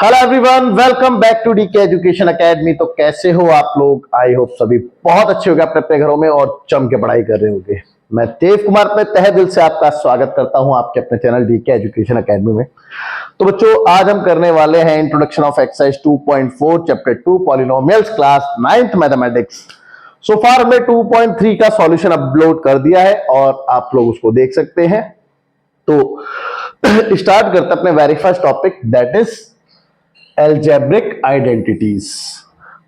Hello everyone, welcome back to DK education academy. तो कैसे हो आप लोग? आई होप सभी बहुत अच्छे होंगे अपने अपने घरों में और जम के पढ़ाई कर रहे होंगे। मैं देव कुमार अपने तहे दिल से आपका स्वागत करता हूं आपके अपने चैनल डीके एजुकेशन एकेडमी में। तो बच्चों, आज हम करने वाले हैं introduction of exercise 2.4 chapter 2 polynomials class 9th mathematics. So far हमने 2.3 का सॉल्यूशन अपलोड कर दिया है और आप लोग उसको देख सकते हैं। तो स्टार्ट करते हैं अपने very first topic, that is algebraic identities.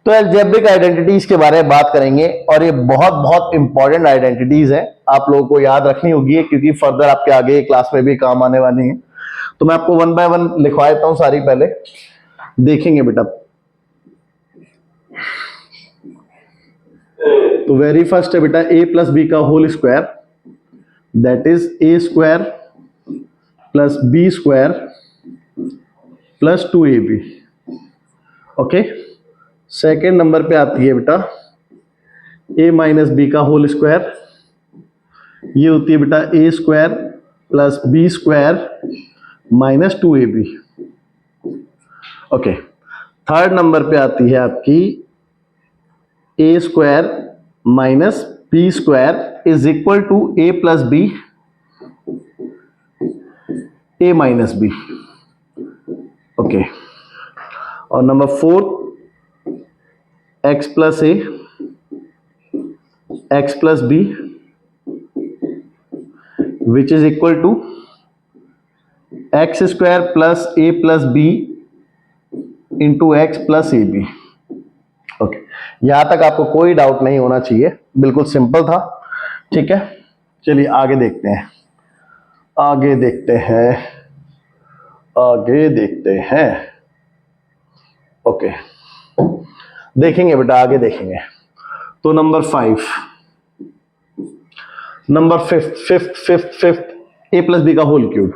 तो एल्जेब्रिक आइडेंटिटीज के बारे में बात करेंगे और ये बहुत बहुत इंपॉर्टेंट आइडेंटिटीज है, आप लोगों को याद रखनी होगी क्योंकि फर्दर आपके आगे क्लास में भी काम आने वाली है। तो मैं आपको वन बाय वन लिखवा देता हूं सारी, पहले देखेंगे बेटा। तो वेरी फर्स्ट है बेटा ए प्लस बी का whole square, that is A square plus B square plus 2ab। Okay, second number पे आती है बेटा a माइनस बी का होल स्क्वायर, ये होती है बेटा A square plus B square minus 2ab। Okay, third number पे आती है आपकी A square minus B square is equal to A plus B, A minus B. Okay, और number fourth X plus A X plus B which is equal to X square plus A plus B into X plus A B. Okay, यहां तक आपको कोई doubt नहीं होना चाहिए, बिल्कुल simple था। ठीक है, चलिए आगे देखते हैं, आगे देखते हैं, आगे देखते हैं। ओके, देखेंगे बेटा, आगे देखेंगे। तो number 5, number fifth A plus B का whole cube,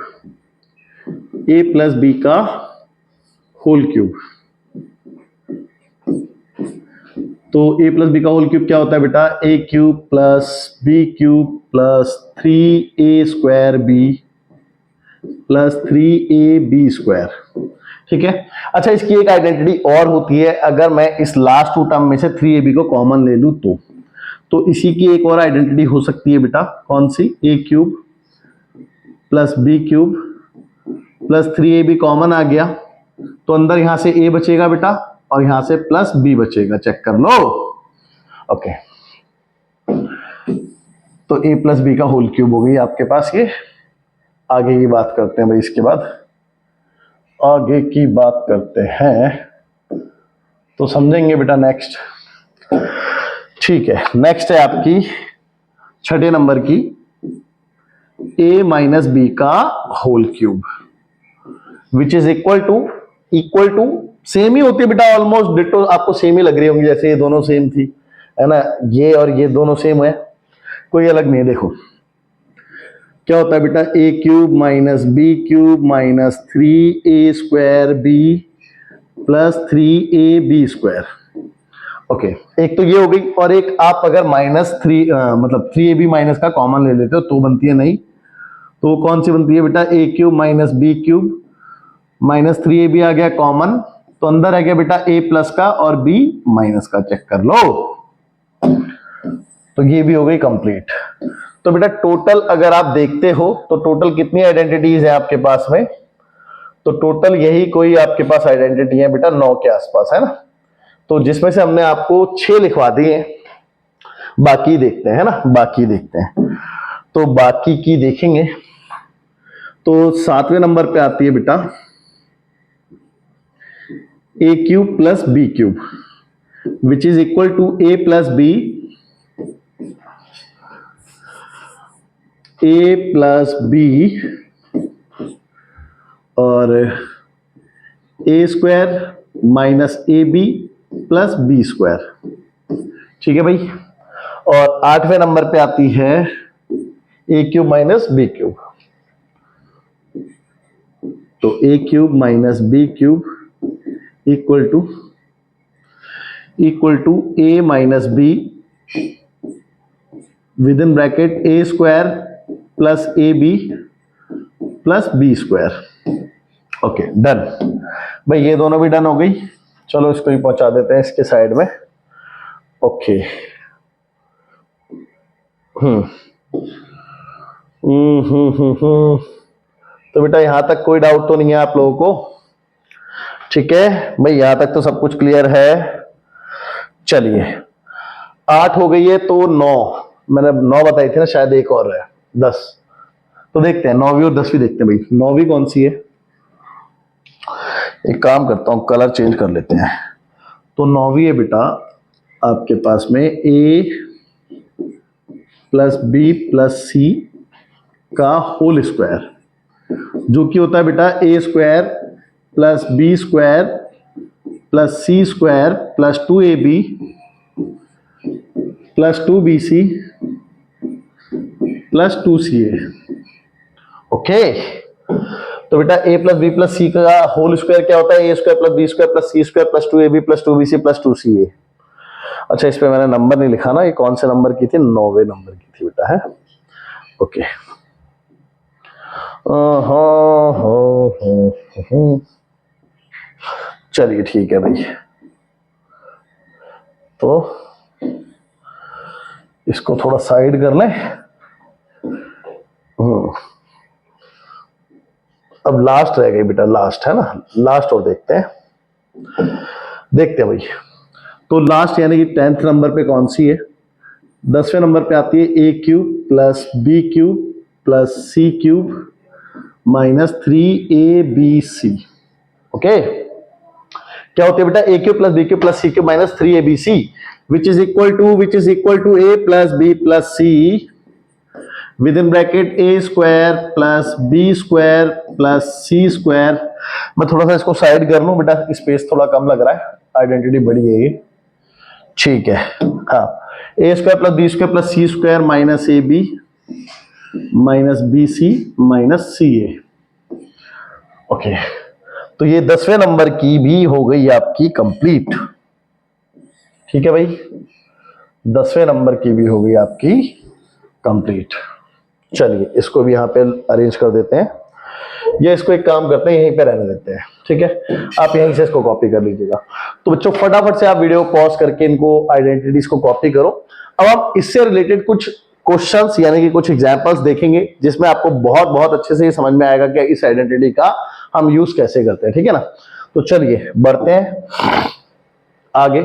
A plus B का होल क्यूब। तो ए प्लस बी का होल क्यूब क्या होता है बेटा? A cube plus B cube plus 3a square B plus 3ab square. ठीक है, अच्छा इसकी एक आइडेंटिटी और होती है, अगर मैं इस लास्ट टू टर्म में से 3ab को कॉमन ले लूं तो इसी की एक और आइडेंटिटी हो सकती है बेटा, कौन सी? A cube plus B cube plus 3ab common आ गया तो अंदर यहां से a बचेगा बेटा और यहां से प्लस b बचेगा, चेक कर लो। ओके, तो a प्लस बी का होल क्यूब हो गई आपके पास ये। आगे की बात करते हैं भाई, इसके बाद आगे की बात करते हैं तो समझेंगे बेटा नेक्स्ट। ठीक है, नेक्स्ट है आपकी छठे नंबर की a माइनस बी का whole cube which is equal to same ही होती है बेटा, ऑलमोस्ट डिटो आपको सेम ही लग रही होंगी, जैसे ये दोनों सेम थी, है ना, ये और ये दोनों सेम है, कोई अलग नहीं है। देखो क्या होता है बेटा, A cube minus B cube minus 3a square B plus 3ab square. Okay, एक तो ये हो गई, और एक आप अगर मतलब 3ab माइनस का कॉमन ले लेते हो तो बनती है नहीं, तो कौन सी बनती है बेटा? A cube minus B cube minus 3ab आ गया कॉमन, तो अंदर आ गया बेटा a प्लस का और b माइनस का, चेक कर लो। तो ये भी हो गई कंप्लीट। तो बेटा टोटल अगर आप देखते हो तो टोटल कितनी आइडेंटिटीज है आपके पास में? तो टोटल यही कोई आपके पास आइडेंटिटी है बेटा 9 के आसपास, है ना। तो जिसमें से हमने आपको 6 लिखवा दिए हैं, बाकी देखते हैं, है ना, बाकी देखते हैं। तो बाकी की देखेंगे तो 7वें नंबर पे आती है बेटा A cube plus B cube which is equal to A plus B, A plus B और A square minus A B plus B square. ठीक है भाई, और 8वें नंबर पे आती है A cube minus B cube, तो A cube minus B cube equal to A minus B within bracket A square plus A B plus B square. Okay done भाई, ये दोनों भी डन हो गई। चलो इसको ही पहुंचा देते हैं इसके साइड में। ओके हम्म तो बेटा यहां तक कोई डाउट तो नहीं है आप लोगों को? ठीक है भाई, यहां तक तो सब कुछ क्लियर है। चलिए 8 हो गई है तो 9, मैंने 9 बताई थी ना, शायद एक और है 10। तो देखते हैं 9वीं और 10वीं देखते हैं भाई। 9वीं कौन सी है? एक काम करता हूं, कलर चेंज कर लेते हैं। तो 9वीं है बेटा आपके पास में a plus B plus C का होल स्क्वायर, जो कि होता है बेटा A square plus B square plus C square plus 2ab plus 2bc plus 2ca। Okay, तो बेटा a plus B plus C का होल स्क्वायर क्या होता है? A square plus B square plus C square plus 2ab plus 2bc plus 2ca। अच्छा, इस पे मैंने नंबर नहीं लिखा ना, ये कौन से नंबर की थी? 9वें नंबर की थी बेटा, है। ओके चलिए ठीक है भाई, तो इसको थोड़ा साइड कर लें। अब लास्ट रह गई बेटा, लास्ट है ना, लास्ट और देखते हैं। देखते हैं भाई, तो लास्ट यानी कि 10th नंबर पे कौन सी है? 10वें नंबर पे आती है A cube plus B cube plus C cube minus 3abc। Okay, क्या होती है बेटा? A cube plus B cube plus C cube minus 3abc which is equal to A plus B plus C within bracket A square plus B square plus C square. मैं थोड़ा सा इसको side कर लूं बेटा, space थोड़ा कम लग रहा है, आइडेंटिटी बड़ी है ये। ठीक है, हाँ, A square plus B square plus C square minus A B minus B C minus C A. Okay, तो ये 10वें नंबर की भी हो गई आपकी कंप्लीट। ठीक है भाई, 10वें नंबर की भी हो गई आपकी कंप्लीट। चलिए इसको भी यहां पे अरेंज कर देते हैं, या इसको एक काम करते हैं, यहीं पे रहने देते हैं। ठीक है, आप यहीं से इसको कॉपी कर लीजिएगा। तो बच्चों फटाफट से आप वीडियो पॉज करके इनको आइडेंटिटीज को कॉपी करो। अब आप इससे रिलेटेड कुछ क्वेश्चंस यानी कि कुछ एग्जांपल्स देखेंगे, जिसमें आपको बहुत बहुत अच्छे से ये समझ में आएगा कि इस आइडेंटिटी का हम यूज कैसे करते हैं। ठीक है ना, तो चलिए बढ़ते हैं आगे।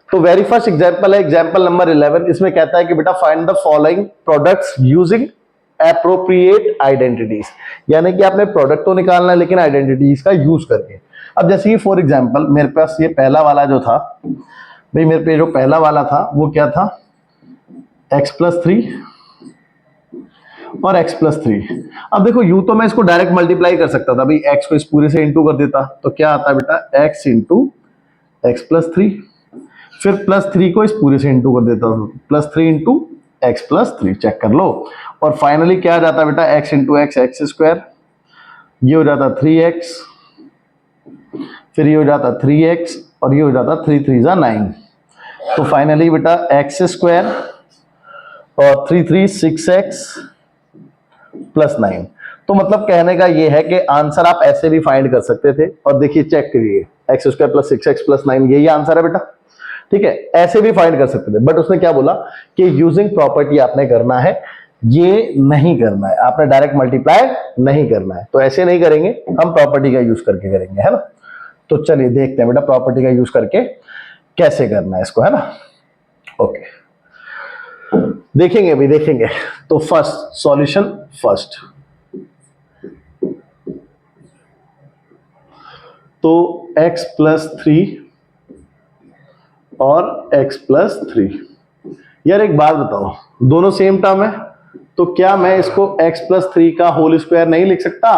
तो वेरी फर्स्ट एग्जांपल है एग्जांपल नंबर 11। इसमें कहता है कि बेटा find the following products using appropriate identities, यानी कि आपने प्रोडक्ट तो निकालना है लेकिन आइडेंटिटीज का यूज करके। अब जैसे कि फॉर एग्जांपल मेरे पास ये पहला वाला जो था भाई, मेरे पे जो पहला वाला था वो क्या था? x प्लस 3 और x प्लस 3। अब देखो यूं तो मैं इसको डायरेक्ट मल्टीप्लाई कर सकता था भाई, x को इस पूरे से इंटू कर देता तो क्या आता बेटा? x इंटू एक्स प्लस 3, फिर प्लस 3 को इस पूरे से इंटू कर देता हूं, plus 3 into X plus 3, check कर लो। और फाइनली क्या आ जाता बेटा? x into X X square, ये हो जाता 3x, फिर ये हो जाता 3x और ये हो जाता 3 3 जा 9। तो फाइनली बेटा एक्स स्क्वायर और 3 3 6x प्लस 9। तो मतलब कहने का ये है कि आंसर आप ऐसे भी फाइंड कर सकते थे, और देखिए चेक करिए, x square plus 6x plus 9 यही आंसर है बेटा। ठीक है, ऐसे भी फाइंड कर सकते थे, बट उसने क्या बोला कि यूजिंग प्रॉपर्टी आपने करना है, ये नहीं करना है, आपने डायरेक्ट मल्टीप्लाई नहीं करना है। तो ऐसे नहीं करेंगे, हम प्रॉपर्टी का यूज करके करेंगे, है ना। तो चलिए देखते हैं बेटा प्रॉपर्टी का यूज करके कैसे करना है इसको, है ना। ओके, देखेंगे भी देखेंगे। तो फर्स्ट सॉल्यूशन फर्स्ट, तो x प्लस 3 और x प्लस 3। यार एक बात बताओ, दोनों सेम टर्म है, तो क्या मैं इसको x प्लस 3 का होल स्क्वायर नहीं लिख सकता?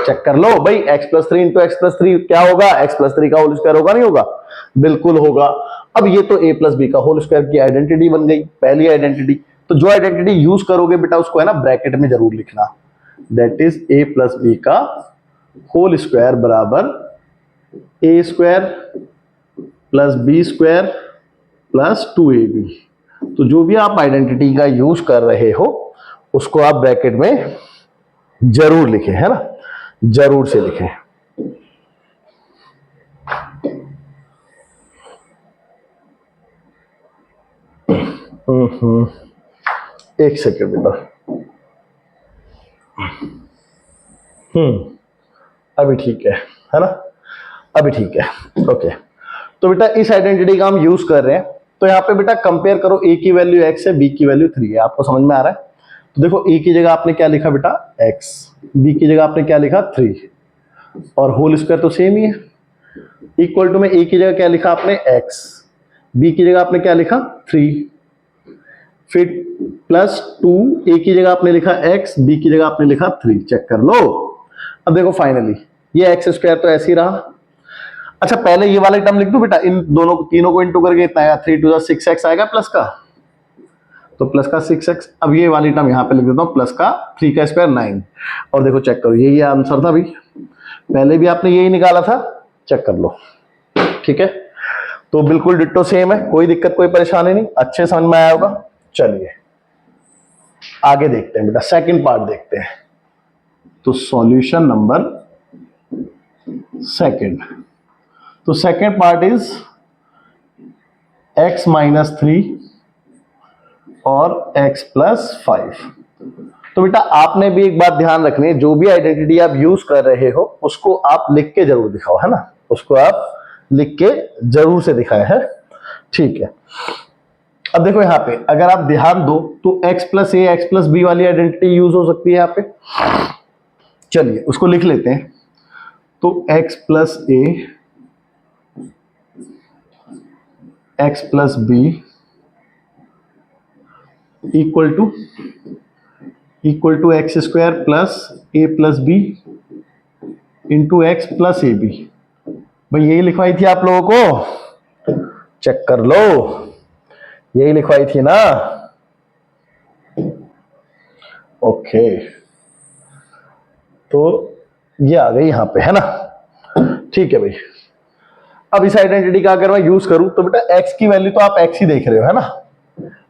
चेक कर लो भाई, x plus 3 into X plus 3 क्या होगा? x प्लस 3 का होल स्क्वायर होगा नहीं होगा? बिल्कुल होगा। अब ये तो a प्लस बी का होल स्क्वायर की आइडेंटिटी बन गई, पहली आइडेंटिटी। तो जो आइडेंटिटी यूज करोगे बेटा उसको है ना ब्रैकेट में जरूर लिखना, that is a plus B का होल स्क्वायर बराबर A square plus B square plus 2ab। तो जो भी आप आइडेंटिटी का यूज कर रहे हो उसको आप ब्रैकेट में जरूर लिखें, है ना, जरूर से लिखें। एक सेकेंड बेटा। अभी ठीक है ना? अभी ठीक है। ओके, तो बेटा इस आइडेंटिटी का हम यूज कर रहे हैं। तो यहाँ पे बेटा कंपेयर करो, a की वैल्यू x है, b की वैल्यू 3 है। आपको समझ में आ रहा है? तो देखो a की जगह आपने क्या लिखा बेटा x, b की जगह आपने क्या लिखा 3, और होल स्क्वायर तो सेम ही है। इक्वल टू में a की जगह क्या लिखा आपने x, b की जगह आपने क्या लिखा 3, फिर प्लस 2, a की जगह आपने लिखा x, b की जगह आपने लिखा 3। चेक कर लो। अब देखो फाइनली ये एक्स स्क्वायर तो ऐसे ही रहा। अच्छा पहले ये वाला टर्म लिख दो बेटा, इन दोनों तीनों को इंटू करके इतना आएगा, 3 टू 6x आएगा प्लस का, तो प्लस का 6x। अब ये वाली टर्म यहां पे लिख देता हूं, प्लस का 3 का स्क्वायर 9। और देखो चेक करो, यही आंसर था भाई, पहले भी आपने यही निकाला था। चेक कर लो, ठीक है। तो बिल्कुल डिट्टो सेम है, कोई दिक्कत कोई परेशानी नहीं, अच्छे समझ में आया होगा। चलिए आगे देखते हैं बेटा, सेकंड पार्ट देखते हैं। तो सॉल्यूशन नंबर सेकंड, तो second part is x minus 3 और x प्लस 5। तो बेटा आपने भी एक बात ध्यान रखनी है, जो भी आइडेंटिटी आप यूज कर रहे हो उसको आप लिख के जरूर दिखाओ, है ना? उसको आप लिख के जरूर से दिखाए, है ठीक है। अब देखो यहाँ पे अगर आप ध्यान दो तो x plus A X plus B वाली आइडेंटिटी यूज हो सकती है यहाँ पे। चलिए उसको लिख लेते हैं। तो x plus A X plus B equal to X square plus A plus B into X plus A B. भाई यही लिखवाई थी आप लोगों को, चेक कर लो, यही लिखवाई थी ना? ओके, तो ये आ गई यहां पे, है ना? ठीक है भाई। अब इस आइडेंटिटी का अगर मैं यूज करूं तो बेटा x की वैल्यू तो आप x ही देख रहे हो, है ना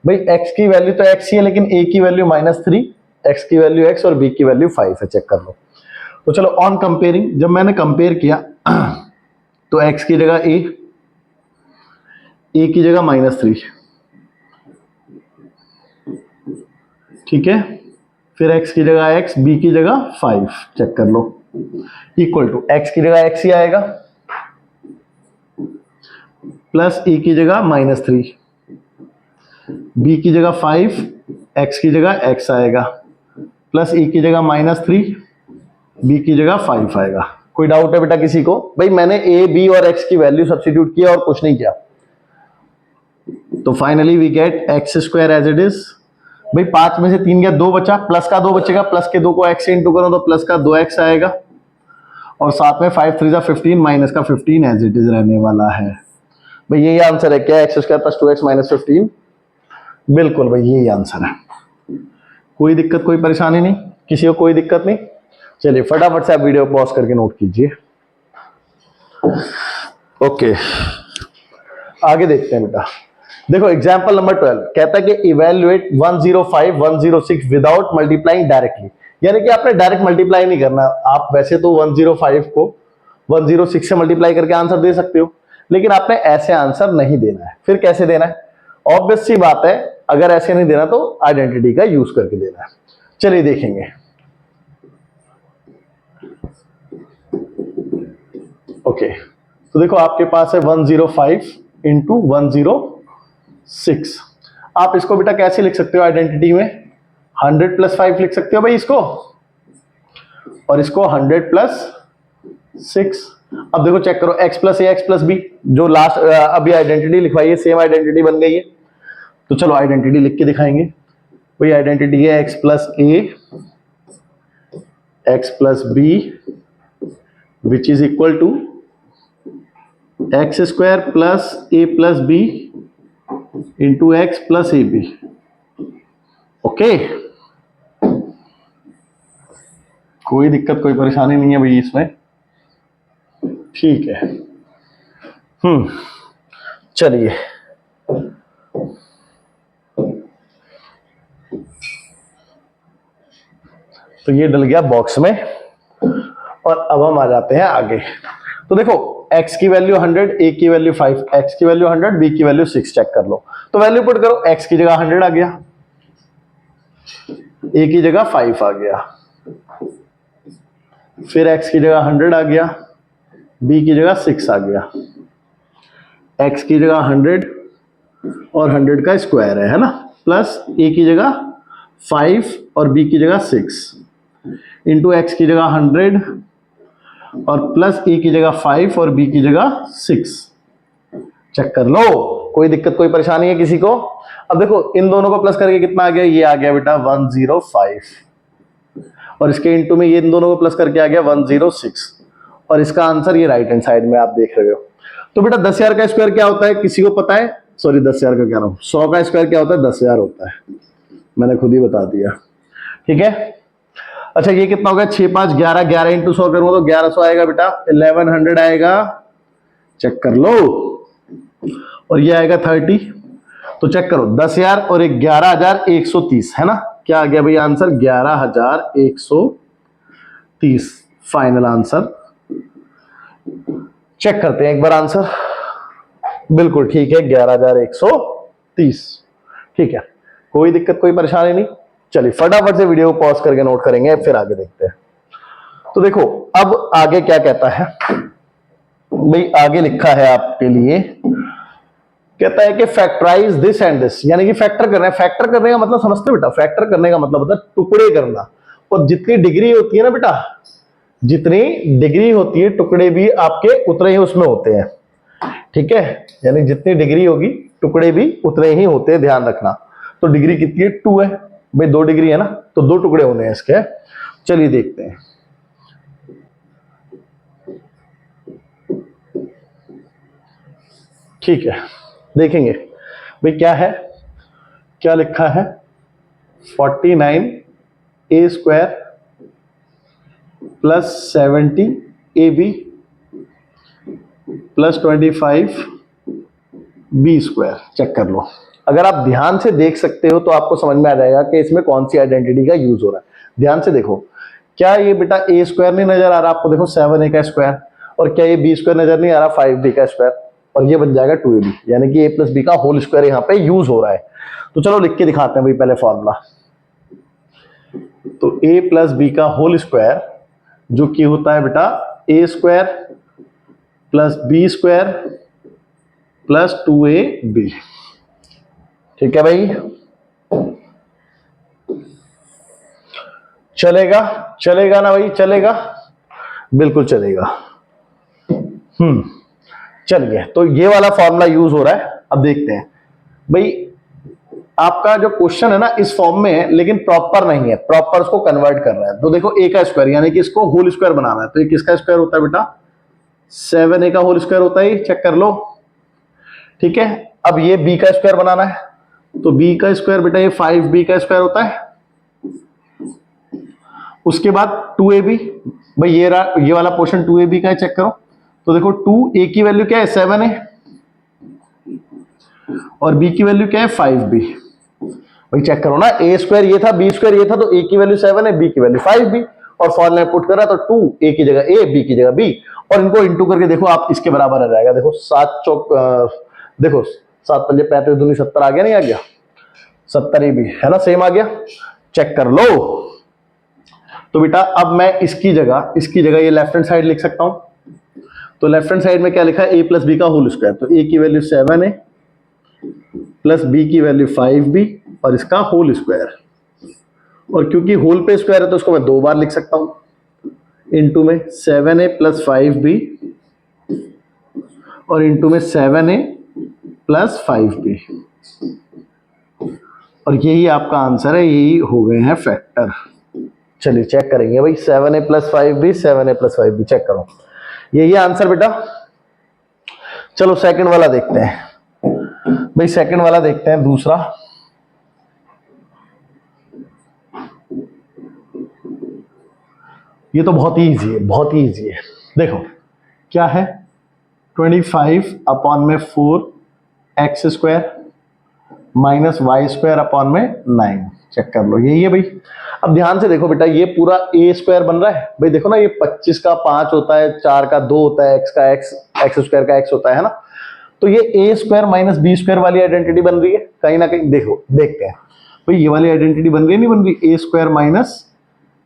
भाई? x की वैल्यू तो x ही है, लेकिन a की वैल्यू -3, x की वैल्यू x और b की वैल्यू 5 है। चेक कर लो। तो चलो ऑन कंपेयरिंग, जब मैंने कंपेयर किया तो x की जगह a की जगह -3, ठीक है। फिर x की जगह x, b की जगह 5। चेक कर लो। इक्वल टू x की जगह x ही आएगा, प्लस a की जगह -3, b की जगह 5, x की जगह x आएगा, प्लस a की जगह -3, b की जगह 5 आएगा। कोई डाउट है बेटा किसी को? भाई मैंने a, b और x की वैल्यू सब्स्टिट्यूट किया और कुछ नहीं किया। तो finally we get X square as it is. भाई 5 में से 3 गया, 2 बचा, प्लस का 2 बचेगा, प्लस के 2 को x से इंटू करो तो प्लस का 2x आएगा, और साथ में 5 3 15 माइनस का 15 एज इट इज रहने वाला है। भाई यही आंसर है क्या? X square plus 2x minus 15। बिल्कुल भाई यही आंसर है, कोई दिक्कत कोई परेशानी नहीं, किसी को कोई दिक्कत नहीं। चलिए फटाफट से आप वीडियो पॉज करके नोट कीजिए। ओके आगे देखते हैं बेटा। देखो एग्जांपल नंबर 12 कहता है कि इवैल्यूएट 105 106 विदाउट मल्टीप्लाइंग डायरेक्टली। यानी कि आपने डायरेक्ट मल्टीप्लाई नहीं करना। आप वैसे तो 105 को 106 से मल्टीप्लाई करके आंसर दे सकते हो, लेकिन आपने ऐसे आंसर नहीं देना है। फिर कैसे देना है? ऑब्वियस सी बात है, अगर ऐसे नहीं देना तो आइडेंटिटी का यूज करके देना है। चलिए देखेंगे। ओके तो देखो आपके पास है 105 इंटू 106। आप इसको बेटा कैसे लिख सकते हो आइडेंटिटी में? 100 प्लस 5 लिख सकते हो भाई इसको, और इसको 100 प्लस 6। अब देखो चेक करो, x plus A X plus B, जो लास्ट अभी आइडेंटिटी लिखवाई है सेम आइडेंटिटी बन गई है। तो चलो आइडेंटिटी लिख के दिखाएंगे। वही आइडेंटिटी है x plus A X plus B which is equal to X square plus A plus B into X plus A B. Okay कोई दिक्कत कोई परेशानी नहीं है भाई इसमें, ठीक है। चलिए तो ये डल गया बॉक्स में, और अब हम आ जाते हैं आगे। तो देखो x की वैल्यू 100, a की वैल्यू 5, x की वैल्यू 100, b की वैल्यू 6 चेक कर लो। तो वैल्यू पुट करो, x की जगह 100 आ गया, a की जगह 5 आ गया, फिर x की जगह 100 आ गया, b की जगह 6 आ गया, x की जगह 100 और 100 का स्क्वायर है ना, प्लस a की जगह 5 और b की जगह 6 इंटू x की जगह 100 और प्लस a की जगह 5 और b की जगह 6। चेक कर लो, कोई दिक्कत कोई परेशानी है किसी को? अब देखो इन दोनों को प्लस करके कितना आ गया, ये आ गया बेटा 105 और इसके इंटू में ये इन दोनों को प्लस करके आ गया 106 और इसका आंसर ये राइट हैंड साइड में आप देख रहे हो। तो बेटा 10,000 का स्क्वायर क्या होता है, किसी को पता है? सॉरी 10,000 का कह रहा हूं, 100 का स्क्वायर क्या होता है? 10,000 होता है, मैंने खुद ही बता दिया। ठीक है, अच्छा ये कितना होगा? 6 5 11, 11 इंटू 100 करूंगा तो 1100 आएगा बेटा, 1100 आएगा, चेक कर लो। और ये आएगा 30, तो चेक करो 10,000 और 11,130 है ना, क्या आ गया भाई आंसर? 11,130 final answer. चेक करते हैं एक बार आंसर, बिल्कुल ठीक है 11,130। ठीक है, कोई दिक्कत कोई परेशानी नहीं। चलिए फटाफट से वीडियो को पॉज करके नोट करेंगे, फिर आगे देखते हैं। तो देखो अब आगे क्या कहता है भाई, आगे लिखा है आपके लिए, कहता है कि फैक्टराइज दिस एंड दिस, यानी कि फैक्टर कर रहे हैं। फैक्टर करने का मतलब समझते हो बेटा? फैक्टर करने का मतलब होता है टुकड़े करना, और जितनी डिग्री होती है ना बेटा, जितनी डिग्री होती है टुकड़े भी आपके उतने ही उसमें होते हैं। ठीक है, यानी जितनी डिग्री होगी टुकड़े भी उतने ही होते हैं, ध्यान रखना। तो डिग्री कितनी है? 2 है भाई, 2 डिग्री है ना, तो 2 टुकड़े होने हैं इसके। चलिए देखते हैं। ठीक है, देखेंगे भाई क्या है, क्या लिखा है? 49a square plus 70ab plus 25b square. Check कर लो, अगर आप ध्यान से देख सकते हो तो आपको समझ में आ जाएगा कि इसमें कौन सी आइडेंटिटी का यूज हो रहा है। ध्यान से देखो, क्या ये बेटा a स्क्वायर नहीं नजर आ रहा आपको? देखो 7a का स्क्वायर, और क्या ये b स्क्वायर नजर नहीं आ रहा? 5b का स्क्वायर, और ये बन जाएगा 2ab, यानी कि a प्लस b का होल स्क्वायर यहाँ पे यूज हो रहा है। तो चलो लिख के दिखाते हैं भाई पहले फॉर्मूला। तो a प्लस b का होल स्क्वायर जो कि होता है बेटा a square plus b square plus 2ab। ठीक है भाई, चलेगा? चलेगा ना भाई, चलेगा, बिल्कुल चलेगा। चलिए, तो ये वाला फॉर्मूला यूज हो रहा है। अब देखते हैं भाई, आपका जो क्वेश्चन है ना इस फॉर्म में है, लेकिन प्रॉपर नहीं है, प्रॉपर उसको कन्वर्ट कर रहा है। तो देखो a का स्क्वायर, यानी कि इसको होल स्क्वायर बनाना है, तो ये किसका स्क्वायर होता है बेटा? 7a का होल स्क्वायर होता है, चेक कर लो। ठीक है, अब ये b का स्क्वायर बनाना है, तो b का स्क्वायर बेटा ये 5b का स्क्वायर होता है। उसके बाद 2ab, भाई ये वाला पोर्शन 2ab का है, चेक करो। तो देखो 2a की वैल्यू क्या है? 7 है, और b की वैल्यू क्या है? 5b। भाई चेक करो ना, a स्क्वायर ये था, b स्क्वायर ये था, तो a की वैल्यू 7 है, b की वैल्यू 5b, और फॉर्मूला में पुट करा तो 2 a की जगह a, b की जगह b, और इनको इंटू करके देखो आप इसके बराबर आ जाएगा। देखो 7 चौक देखो 7 पंजे 35 दूनी 70 आ गया, नहीं आ गया? 70 भी है ना, सेम आ गया, चेक कर लो। तो बेटा अब मैं इसकी जगह ये लेफ्ट हैंड साइड लिख सकता हूं। तो लेफ्ट हैंड साइड में क्या लिखा है? a प्लस बी का होल स्क्वायर, तो a की वैल्यू 7 है प्लस b की वैल्यू 5b और इसका होल स्क्वायर, और क्योंकि होल पे स्क्वायर है तो इसको मैं 2 बार लिख सकता हूं, इंटू में 7a प्लस 5b और इंटू में 7a प्लस 5b, और यही आपका आंसर है, यही हो गए हैं फैक्टर। चलिए चेक करेंगे भाई, 7a plus 5b, 7a plus 5b, check करो, यही आंसर बेटा। चलो सेकंड वाला देखते हैं भाई, सेकंड वाला देखते हैं, दूसरा। ये तो बहुत ही इजी है, बहुत ही इजी है। देखो क्या है, 25 अपॉन में 4 x square minus y square upon में 9। चेक कर लो, यही है भाई। अब ध्यान से देखो बेटा, ये पूरा ए स्क्वायर बन रहा है भाई, देखो ना, ये 25 का 5 होता है, 4 का 2 होता है, x का x, एक्स स्क्वायर का x होता है ना। तो ये ए स्क्वायर माइनस बी स्क्वायर वाली आइडेंटिटी बन रही है कहीं ना कहीं। देखो देखते हैं भाई, ये वाली आइडेंटिटी बन रही है नहीं बन रही, ए स्क्वायर माइनस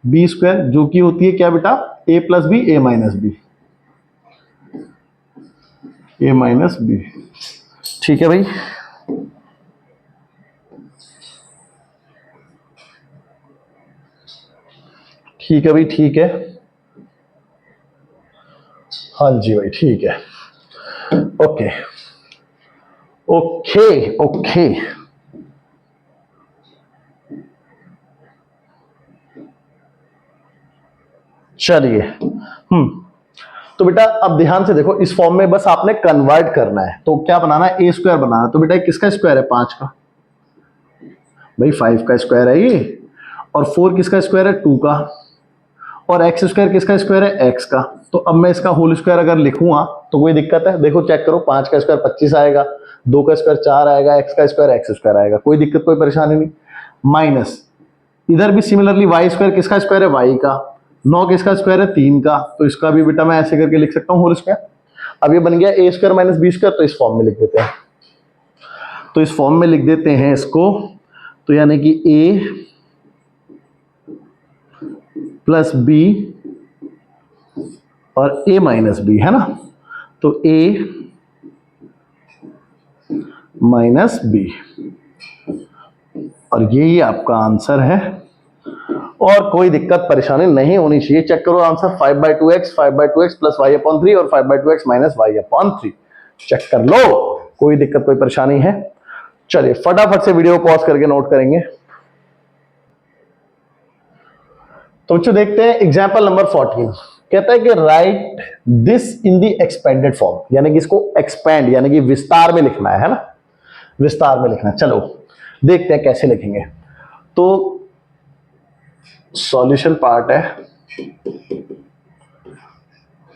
बी स्क्वायर, जो कि होती है क्या बेटा, A plus B, A minus B, A minus B. ठीक है भाई, ठीक है भाई, ठीक है, हाँ जी भाई, ठीक है, ओके ओके ओके। चलिए, तो बेटा अब ध्यान से देखो, इस फॉर्म में बस आपने कन्वर्ट करना है। तो क्या बनाना है, ए स्क्वायर बनाना है। तो बेटा किसका स्क्वायर है, 5 का, भाई 5 का स्क्वायर है ये, और 4 किसका स्क्वायर है, 2 का, और एक्स स्क्वायर किसका स्क्वायर है, एक्स का। तो अब मैं इसका होल स्क्वायर अगर लिखूंगा तो कोई दिक्कत है, देखो चेक करो, 5 का स्क्वायर 25 आएगा, 2 का स्क्वायर 4 आएगा, एक्स का स्क्वायर एक्स स्क्वायर आएगा, कोई दिक्कत कोई परेशानी नहीं। माइनस इधर भी सिमिलरली वाई स्क्वायर किसका स्क्वायर है, वाई का, 9 किसका स्क्वायर है, 3 का, तो इसका भी बेटा मैं ऐसे करके लिख सकता हूँ होल स्क्वायर। अब ये बन गया ए स्क्वायर माइनस बी स्क्वायर, तो इस फॉर्म में लिख देते हैं, तो इस फॉर्म में लिख देते हैं इसको। तो यानी कि ए प्लस बी और ए माइनस बी, है ना। तो ए माइनस बी, और यही आपका आंसर है, और कोई दिक्कत परेशानी नहीं होनी चाहिए। चेक करो answer, 5/2x, 5/2x plus y/3 और 5/2x माइनस y/3। चेक कर लो, कोई दिक्कत कोई परेशानी है। चलिए फटाफट से वीडियो पॉज करके नोट करेंगे। तो बच्चों देखते हैं एग्जाम्पल नंबर 14। कहता है कि right this in the expanded form, यानी कि इसको एक्सपेंड यानी कि विस्तार में लिखना है ना, विस्तार में लिखना है। चलो देखते हैं कैसे लिखेंगे। तो सॉल्यूशन पार्ट है,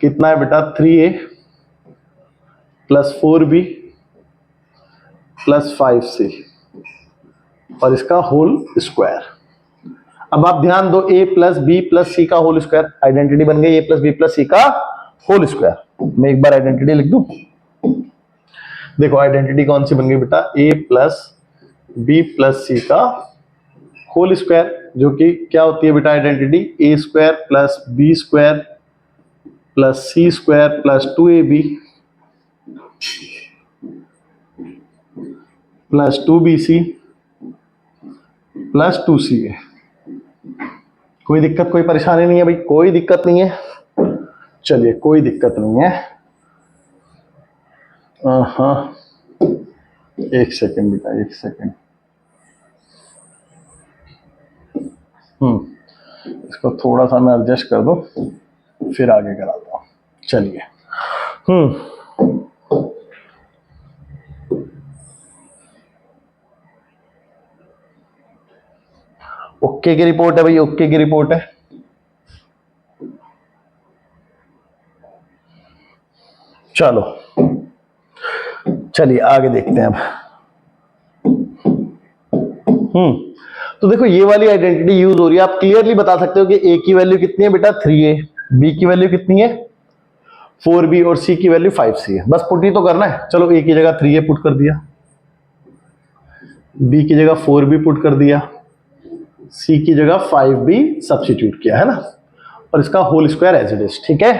कितना है बेटा, 3a plus 4b plus 5c और इसका होल स्क्वायर। अब आप ध्यान दो, a plus B plus C का होल स्क्वायर, आइडेंटिटी बन गई a plus B plus C का होल स्क्वायर। मैं एक बार आइडेंटिटी लिख दूं, देखो आइडेंटिटी कौन सी बन गई बेटा, a plus B plus C का होल स्क्वायर, जो कि क्या होती है बेटा identity, A square plus B square plus C square plus 2ab plus 2bc plus 2ca। कोई दिक्कत कोई परेशानी नहीं है भाई, कोई दिक्कत नहीं है। चलिए कोई दिक्कत नहीं है। हाँ, एक सेकंड बेटा, एक सेकंड। इसको थोड़ा सा मैं एडजस्ट कर दो, फिर आगे कराता हूँ। चलिए ओके की रिपोर्ट है भाई, ओके की रिपोर्ट है। चलो चलिए आगे देखते हैं अब। तो देखो ये वाली आइडेंटिटी यूज हो रही है, आप क्लियरली बता सकते हो कि a की वैल्यू कितनी है बेटा 3a, b की वैल्यू कितनी है 4b और c की वैल्यू 5c है। बस पुट ही तो करना है। चलो a की जगह 3a पुट कर दिया, b की जगह 4b पुट कर दिया, c की जगह 5b सब्स्टिट्यूट किया, है ना, और इसका whole square as it is. ठीक है,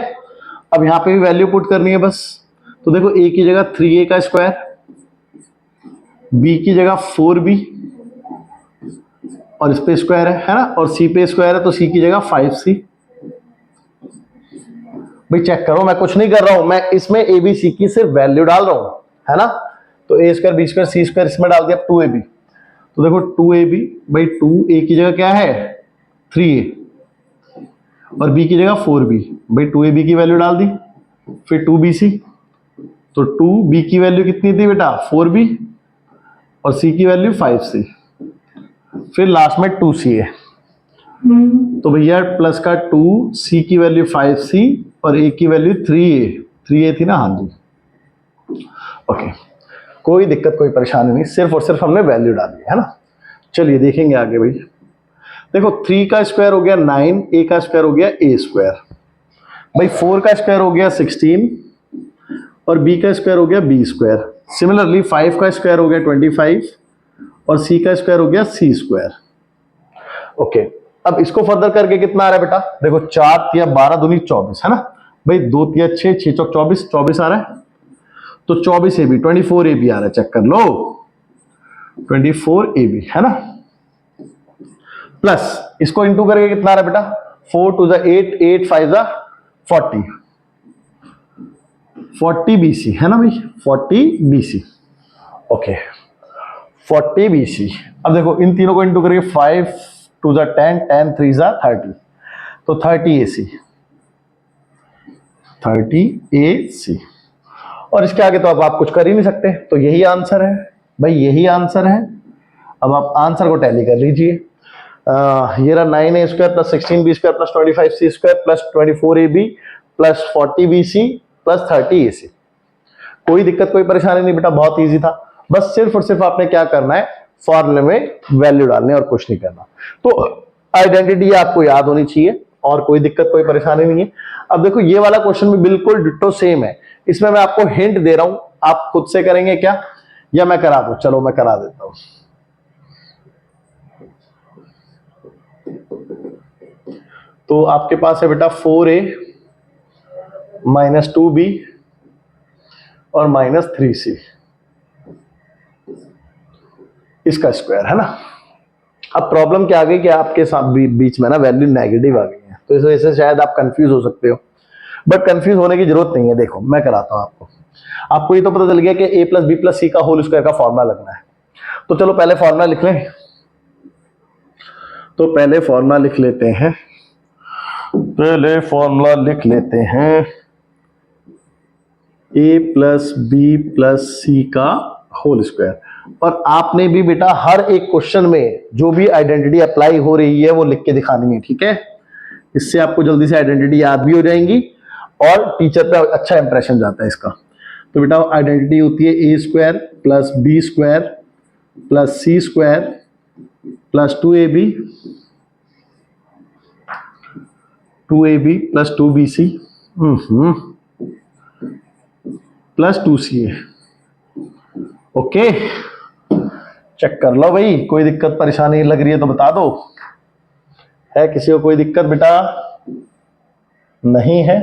अब यहां पे भी वैल्यू पुट करनी है बस। तो देखो a की जगह 3a का स्क्वायर, b की जगह 4b और इस पे स्क्वायर है ना, और c पे स्क्वायर है तो c की जगह 5c। भाई चेक करो, मैं कुछ नहीं कर रहा हूं, मैं इसमें a b c की सिर्फ वैल्यू डाल रहा हूं, है ना। तो a square b square c square इसमें डाल दिया 2ab। तो देखो 2ab भाई 2a की जगह क्या है 3a और b की जगह 4b, भाई 2ab की वैल्यू डाल दी, फिर 2bc, तो 2b की वैल्यू कितनी थी बेटा 4b और c की वैल्यू 5c, फिर लास्ट में 2c है। तो भैया प्लस का 2c की वैल्यू 5c और a की वैल्यू 3a थी ना, हाँ जी। ओके, कोई दिक्कत कोई परेशानी नहीं, सिर्फ और सिर्फ हमने वैल्यू डाली है ना। चलिए देखेंगे आगे भाई। देखो 3 का स्क्वायर हो गया 9, a का स्क्वायर हो गया a स्क्वायर, भाई 4 का स्क्वायर हो गया 16 और b का स्क्वायर हो गया b स्क्वायर। सिमिलरली 5 का स्क्वायर हो गया 25 और c का स्क्वायर हो गया c स्क्वायर। ओके, अब इसको फर्दर करके कितना आ रहा है बेटा? देखो 4 तिया 12 दूनी 24 है ना भाई, 2 तिया 6, 6 चौक 24, 24 आ रहा है, तो 24 AB 24 AB आ रहा है, चेक कर लो 24 AB है ना। प्लस इसको इंटू करके कितना आ रहा है बेटा? 4 2 8, 8 5 40, 40 BC है ना भाई, 40 BC। Okay 40 BC। अब देखो इन तीनों को इंटू करके 5 2 10, 10 3 30, तो 30 AC, 30 AC। और इसके आगे तो अब आप कुछ कर ही नहीं सकते, तो यही आंसर है भाई, यही आंसर है। अब आप आंसर को टैली कर लीजिए। ये रहा 9A square plus 16B square plus 25C square plus 24AB plus 40BC plus 30AC। कोई दिक्कत कोई परेशानी नहीं बेटा, बहुत इजी था। बस सिर्फ और सिर्फ आपने क्या करना है, फॉर्मूले में वैल्यू डालने और कुछ नहीं करना। तो आइडेंटिटी आपको याद होनी चाहिए और कोई दिक्कत कोई परेशानी नहीं है। अब देखो ये वाला क्वेश्चन भी बिल्कुल डिट्टो सेम है, इसमें मैं आपको हिंट दे रहा हूं, आप खुद से करेंगे क्या या मैं करा दूं? चलो मैं करा देता हूं। तो आपके पास है बेटा 4A माइनस 2B और माइनस 3C, इसका स्क्वायर है ना। अब प्रॉब्लम क्या आ गई कि आपके साथ बीच में ना वैल्यू नेगेटिव आ गई है, तो इस वजह से शायद आप कंफ्यूज हो सकते हो, बट कंफ्यूज होने की जरूरत नहीं है। देखो मैं कराता हूं आपको, आपको ये तो पता चल गया कि a plus B plus C का होल स्क्वायर का फॉर्मूला लगना है। तो चलो पहले फॉर्मूला लिख लें, तो पहले फॉर्मूला लिख लेते हैं, पहले फॉर्मूला लिख लेते हैं a plus B plus C का होल स्क्वायर। और आपने भी बेटा हर एक क्वेश्चन में जो भी आइडेंटिटी अप्लाई हो रही है वो लिख के दिखानी है, ठीक है? इससे आपको जल्दी से आइडेंटिटी याद भी हो जाएंगी और टीचर पे अच्छा इंप्रेशन जाता है इसका। तो बेटा आइडेंटिटी होती है a square plus B square plus C square plus 2AB plus 2BC plus 2CA। Okay check कर लो भाई, कोई दिक्कत परेशानी लग रही है तो बता दो। है किसी को कोई दिक्कत बेटा? नहीं है?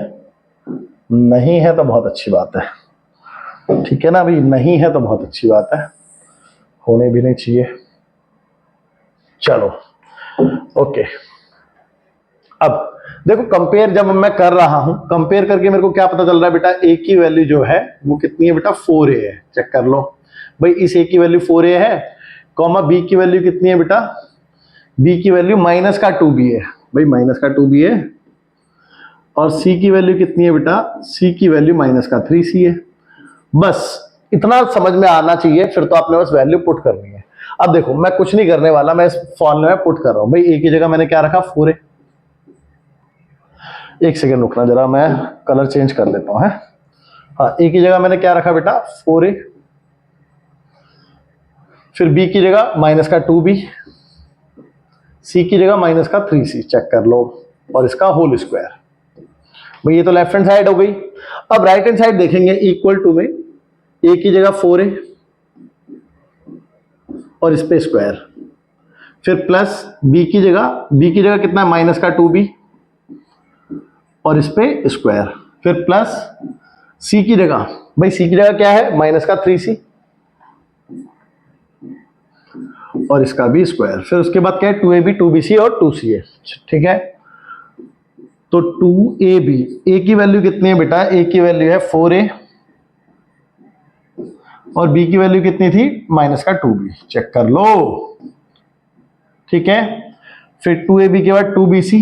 नहीं है तो बहुत अच्छी बात है, ठीक है ना भाई, नहीं है तो बहुत अच्छी बात है, होने भी नहीं चाहिए। चलो ओके, अब देखो कंपेयर जब मैं कर रहा हूं, कंपेयर करके मेरे को क्या पता चल रहा है बेटा? a की वैल्यू जो है वो कितनी है बेटा? 4a है। चेक कर लो भाई, इस a की वैल्यू 4a है, कॉमा b की वैल्यू कितनी है बेटा? b की वैल्यू माइनस का 2b है भाई, माइनस का 2b है। और c की वैल्यू कितनी है बेटा? c की वैल्यू माइनस का 3c है। बस इतना समझ में आना चाहिए, फिर तो आपने बस वैल्यू पुट करनी है। अब देखो मैं कुछ नहीं करने वाला, मैं इस फॉर्मूले में पुट कर रहा हूं भाई। a की जगह मैंने क्या रखा? 4a। एक सेकेंड रुकना जरा, मैं कलर चेंज कर लेता हूं। है हाँ, a की जगह मैंने क्या रखा बेटा? 4a। फिर b की जगह माइनस का 2b, c की जगह माइनस का 3c। चेक कर लो, और इसका होल स्क्वायर। भाई ये तो लेफ्ट हैंड साइड हो गई। अब राइट हैंड साइड देखेंगे, इक्वल टू में a की जगह 4a और इस पे स्क्वायर, फिर प्लस b की जगह कितना है? माइनस का 2b और इस पे स्क्वायर, फिर प्लस c की जगह, भाई c की जगह क्या है? माइनस का 3c और इसका भी स्क्वायर, फिर उसके बाद क्या है? 2ab 2bc और 2ca। ठीक है, तो 2ab, a की वैल्यू कितनी है बेटा? a की वैल्यू है 4a और b की वैल्यू कितनी थी? माइनस का 2b। चेक कर लो, ठीक है। फिर 2ab के बाद 2bc,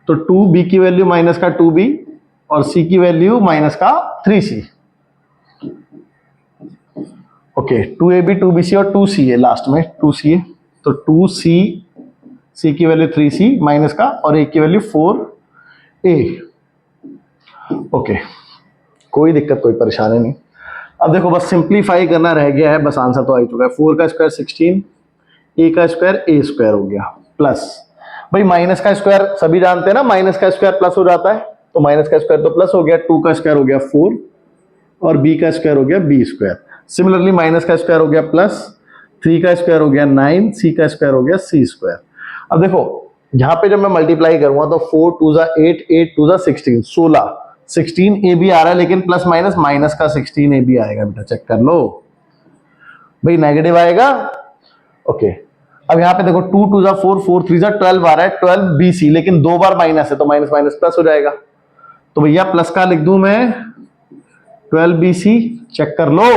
तो 2b की वैल्यू माइनस का 2b और c की वैल्यू माइनस का 3c। ओके, 2ab 2bc और 2ca, लास्ट में 2ca, तो 2c, c की वैल्यू 3c माइनस का, और a की वैल्यू 4a। ओके, कोई दिक्कत कोई परेशानी नहीं। अब देखो बस सिंप्लीफाई करना रह गया है, बस आंसर तो आ ही चुका है। 4 का स्क्वायर 16, ए का स्क्वायर ए स्क्वायर हो गया प्लस, भाई माइनस का स्क्वायर सभी जानते हैं ना, माइनस का स्क्वायर प्लस हो जाता है, तो माइनस का स्क्वायर तो प्लस हो गया, 2 का स्क्वायर हो गया 4 और b का स्क्वायर हो गया b स्क्वायर। सिमिलरली माइनस का स्क्वायर हो गया प्लस, 3 का स्क्वायर हो गया 9, c का स्क्वायर हो गया c स्क्वायर। अब देखो यहां पे जब मैं मल्टीप्लाई करूंगा तो 4 2 जा 8, 8 2 जा 16, 16 ए बी आ रहा है, लेकिन प्लस माइनस माइनस का 16 ए बी आएगा बेटा, चेक कर लो भाई, नेगेटिव आएगा। ओके अब यहाँ पे देखो 2 2 जा 4, 4 3 जा 12 आ रहा है, 12 बी सी, लेकिन 2 बार माइनस है तो माइनस माइनस प्लस हो जाएगा, तो भैया प्लस का लिख दूं मैं 12 बी सी, चेक कर लो,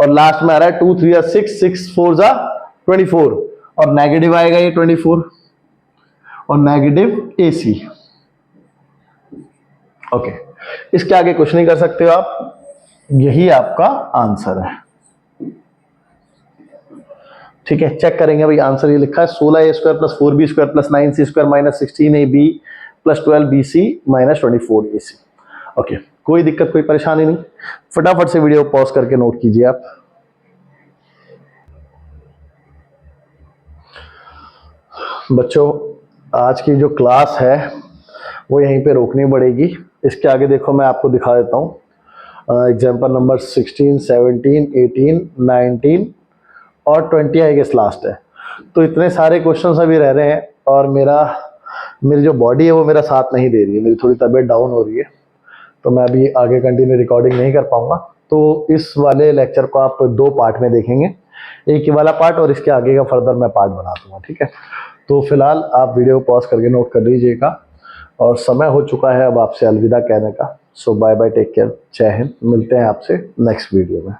और लास्ट में आ रहा है 2 3 जा 6, 6 4 जा 24, और नेगेटिव आएगा ये 24 और नेगेटिव ए सी। ओके इसके आगे कुछ नहीं कर सकते हो आप, यही आपका आंसर है। ठीक है चेक करेंगे भाई, आंसर ये लिखा है 16 A square plus 4 B square plus 9 C square minus 16 A B plus 12 B C minus 24 A C. Okay कोई दिक्कत कोई परेशानी नहीं, फटाफट से वीडियो पॉज करके नोट कीजिए आप। बच्चों आज की जो क्लास है वो यहीं पे रोकनी पड़ेगी, इसके आगे देखो मैं आपको दिखा देता हूँ एग्जाम्पल नंबर 16 17 18 19 और 20 आई गेस लास्ट है। तो इतने सारे क्वेश्चंस अभी रह रहे हैं और मेरी जो बॉडी है वो मेरा साथ नहीं दे रही है, मेरी थोड़ी तबीयत डाउन हो रही है, तो मैं अभी आगे कंटिन्यू रिकॉर्डिंग नहीं कर पाऊंगा। तो इस वाले लेक्चर को आप 2 पार्ट में देखेंगे, एक ही वाला पार्ट और इसके आगे का फर्दर मैं पार्ट बना दूंगा। ठीक है तो फिलहाल आप वीडियो पॉज करके नोट कर लीजिएगा, और समय हो चुका है अब आपसे अलविदा कहने का। सो बाय बाय, टेक केयर, जय हिंद, मिलते हैं आपसे नेक्स्ट वीडियो में।